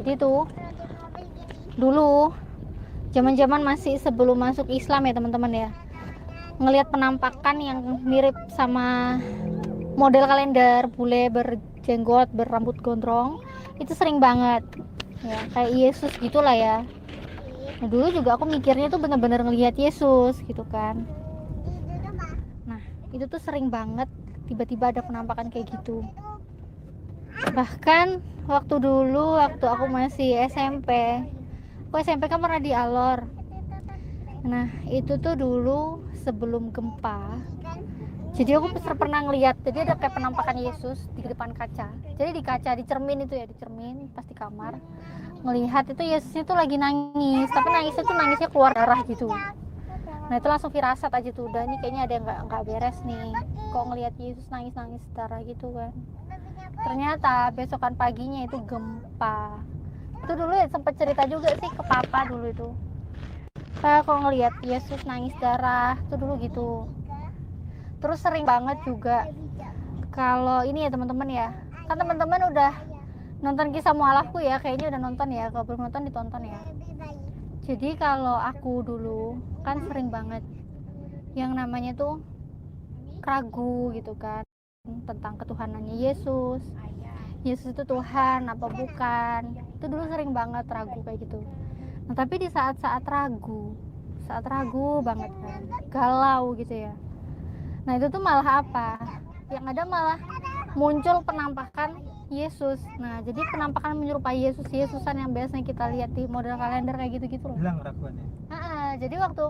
Jadi tuh dulu zaman-zaman masih sebelum masuk Islam ya teman-teman ya, ngelihat penampakan yang mirip sama model kalender, bule berjenggot, berambut gondrong, itu sering banget ya, kayak Yesus gitulah ya. Nah, dulu juga aku mikirnya tuh bener-bener ngelihat Yesus gitu kan. Nah itu tuh sering banget tiba-tiba ada penampakan kayak gitu. Bahkan waktu aku masih SMP, aku SMP kan pernah di Alor. Nah itu tuh dulu sebelum gempa, jadi aku pernah ngeliat, jadi ada kayak penampakan Yesus di depan kaca. Jadi di kaca, di cermin itu ya, di cermin pas di kamar ngelihat itu Yesusnya tuh lagi nangis, tapi nangisnya tuh nangisnya keluar darah gitu. Nah itu langsung firasat aja tuh, udah ini kayaknya ada yang nggak beres nih, kok ngelihat Yesus nangis nangis darah gitu kan. Ternyata besokan paginya itu gempa. Itu dulu ya sempat cerita juga sih ke papa dulu itu, kayak kok ngelihat Yesus nangis darah tuh dulu gitu. Terus sering banget juga kalau ini ya teman-teman ya, kan teman-teman udah nonton Kisah Mu'alafku ya, kayaknya udah nonton ya, kalau belum nonton ditonton ya. Jadi kalau aku dulu kan sering banget yang namanya tuh ragu gitu kan tentang ketuhanannya Yesus. Yesus itu Tuhan apa bukan? Itu dulu sering banget ragu kayak gitu. Nah, tapi di saat-saat ragu banget kan, galau gitu ya. Nah, itu tuh malah apa? Yang ada malah muncul penampakan Yesus. Nah, jadi penampakan menyerupai Yesusan yang biasanya kita lihat di model kalender kayak gitu-gitu loh. Hilang keraguannya. Jadi waktu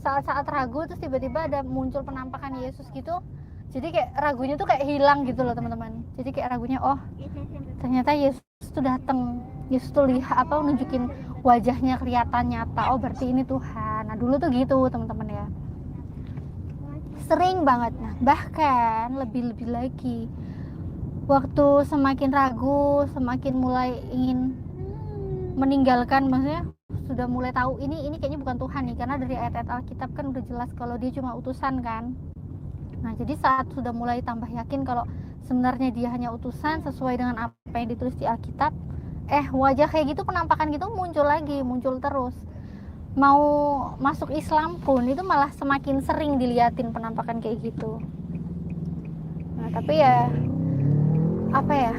saat-saat ragu terus tiba-tiba ada muncul penampakan Yesus gitu. Jadi kayak ragunya tuh kayak hilang gitu loh teman-teman. Jadi kayak ragunya, oh ternyata Yesus tuh datang. Yesus tuh lihat apa, nunjukin wajahnya kelihatan nyata. Oh berarti ini Tuhan. Nah dulu tuh gitu teman-teman ya. Sering banget. Nah bahkan lebih-lebih lagi, waktu semakin ragu, semakin mulai ingin meninggalkan, maksudnya sudah mulai tahu ini kayaknya bukan Tuhan nih, karena dari ayat-ayat Alkitab kan udah jelas kalau dia cuma utusan kan. Nah jadi saat sudah mulai tambah yakin kalau sebenarnya dia hanya utusan sesuai dengan apa yang ditulis di Alkitab, wajah kayak gitu, penampakan gitu muncul lagi, muncul terus. Mau masuk Islam pun itu malah semakin sering diliatin penampakan kayak gitu. Nah tapi ya apa ya,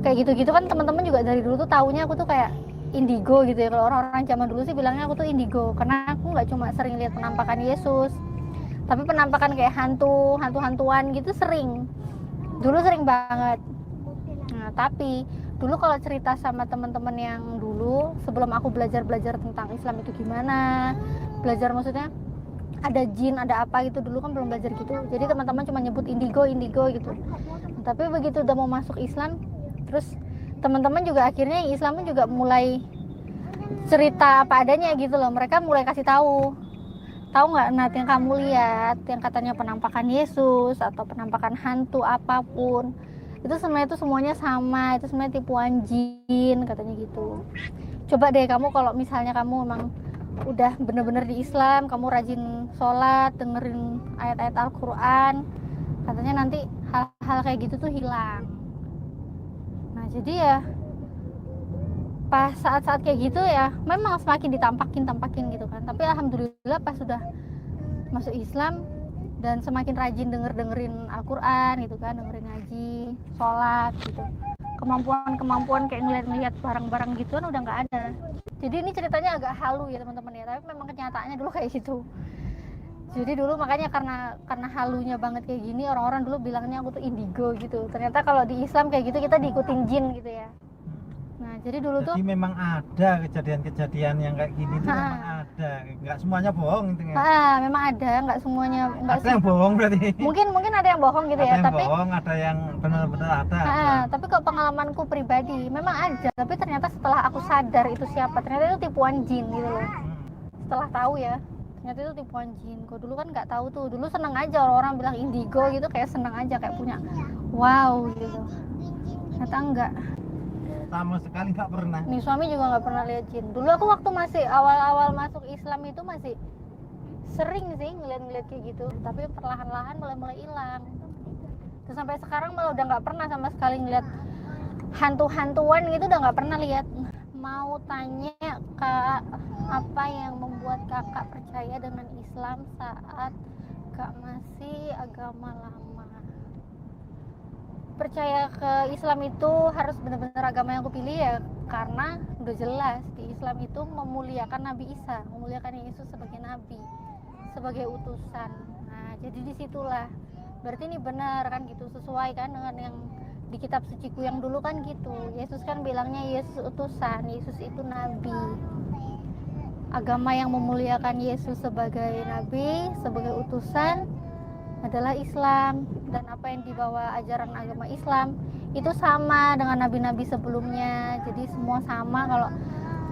kayak gitu-gitu kan teman-teman juga dari dulu tuh taunya aku tuh kayak indigo gitu ya. Kalau orang-orang zaman dulu sih bilangnya aku tuh indigo, karena aku nggak cuma sering lihat penampakan Yesus, tapi penampakan kayak hantu-hantuan gitu dulu sering banget. Nah tapi dulu kalau cerita sama teman-teman yang dulu sebelum aku belajar tentang Islam itu gimana, belajar maksudnya ada jin ada apa gitu, dulu kan belum belajar gitu, jadi teman-teman cuma nyebut indigo gitu. Nah, tapi begitu udah mau masuk Islam, terus teman-teman juga akhirnya Islam pun juga mulai cerita apa adanya gitu loh. Mereka mulai kasih tahu nggak, Nat, yang kamu lihat yang katanya penampakan Yesus atau penampakan hantu apapun itu sebenarnya itu semuanya sama, itu sebenarnya tipuan jin katanya gitu. Coba deh kamu kalau misalnya kamu emang udah bener-bener di Islam, kamu rajin sholat, dengerin ayat-ayat Al-Quran, katanya nanti hal-hal kayak gitu tuh hilang. Nah jadi ya pas saat-saat kayak gitu ya memang semakin ditampakin gitu kan. Tapi alhamdulillah pas sudah masuk Islam dan semakin rajin dengerin Al-Quran gitu kan, dengerin ngaji, sholat gitu, kemampuan kayak ngeliat barang-barang gituan udah nggak ada. Jadi ini ceritanya agak halu ya teman-teman ya, tapi memang kenyataannya dulu kayak gitu. Jadi dulu makanya karena halunya banget kayak gini, orang-orang dulu bilangnya aku tuh indigo gitu. Ternyata kalau di Islam kayak gitu kita diikutin jin gitu ya. Nah jadi dulu Jadi tuh memang ada kejadian-kejadian yang kayak gini tuh memang ada, nggak semuanya bohong intinya. Memang ada, nggak semuanya, nggak Ada yang bohong berarti. mungkin ada yang bohong gitu Ada ya, yang tapi bohong, ada yang benar-benar ada. tapi kalau pengalamanku pribadi memang ada, tapi ternyata setelah aku sadar itu siapa, ternyata itu tipuan jin gitu loh. Setelah tahu ya ternyata itu tipuan jin. Kok dulu kan nggak tahu tuh, dulu seneng aja orang-orang bilang indigo gitu, kayak seneng aja, kayak punya wow gitu. Ternyata enggak. Sama sekali nggak pernah. Nih suami juga nggak pernah lihat jin. Dulu aku waktu masih awal-awal masuk Islam itu masih sering sih ngeliat-ngeliat kayak gitu, tapi perlahan-lahan mulai hilang. Terus sampai sekarang malah udah nggak pernah sama sekali ngeliat hantu-hantuan gitu udah nggak pernah lihat. Mau tanya Kak, apa yang membuat Kakak percaya dengan Islam saat Kak masih agama lama? Percaya ke Islam itu harus benar-benar agama yang aku pilih ya, karena udah jelas di Islam itu memuliakan Nabi Isa, memuliakan Yesus sebagai nabi, sebagai utusan. Nah, jadi disitulah berarti ini benar kan gitu, sesuai kan dengan yang di kitab suciku yang dulu kan gitu. Yesus kan bilangnya Yesus utusan, Yesus itu nabi. Agama yang memuliakan Yesus sebagai nabi, sebagai utusan adalah Islam. Dan apa yang dibawa ajaran agama Islam itu sama dengan nabi-nabi sebelumnya. Jadi semua sama, kalau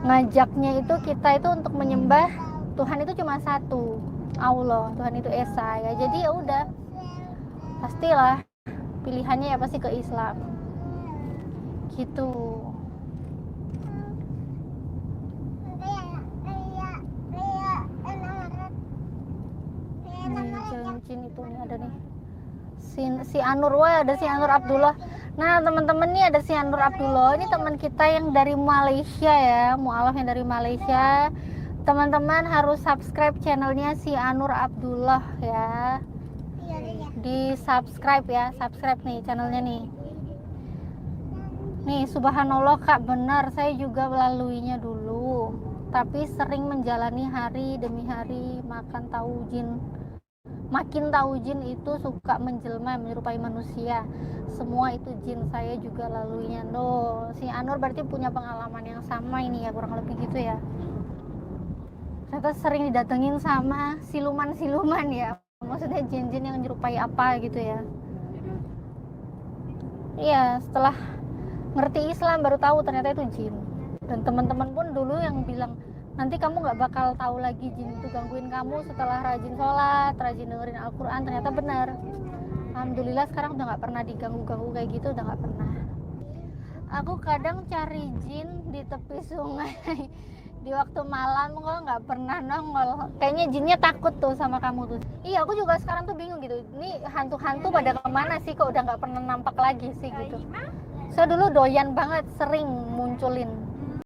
ngajaknya itu kita itu untuk menyembah Tuhan itu cuma satu, Allah. Tuhan itu Esa ya. Jadi ya udah, pastilah pilihannya ya pasti ke Islam gitu. Cincin itu nih ada nih si Anur, wah ada si Anur Abdullah. Nah teman-teman nih ada si Anur Abdullah, ini teman kita yang dari Malaysia ya, mualaf yang dari Malaysia. Teman-teman harus subscribe channelnya si Anur Abdullah ya, di subscribe ya, subscribe nih channelnya nih. Nih subhanallah Kak, benar saya juga melaluinya dulu, tapi sering menjalani hari demi hari makan tahu jin. Makin tahu jin itu suka menjelma menyerupai manusia. Semua itu jin, saya juga laluinya. No, si Anur berarti punya pengalaman yang sama ini ya, kurang lebih gitu ya. Ternyata sering didatengin sama siluman-siluman ya. Maksudnya jin-jin yang menyerupai apa gitu ya. Iya, setelah ngerti Islam baru tahu ternyata itu jin. Dan teman-teman pun dulu yang bilang, nanti kamu nggak bakal tahu lagi jin itu gangguin kamu setelah rajin sholat, rajin dengerin Al-Quran. Ternyata benar. Alhamdulillah sekarang udah nggak pernah diganggu-ganggu kayak gitu, udah nggak pernah. Aku kadang cari jin di tepi sungai di waktu malam kok nggak pernah nongol. Kayaknya jinnya takut tuh sama kamu tuh. Iya, aku juga sekarang tuh bingung gitu. Ini hantu-hantu pada kemana sih, kok udah nggak pernah nampak lagi sih gitu. Saya dulu doyan banget, sering munculin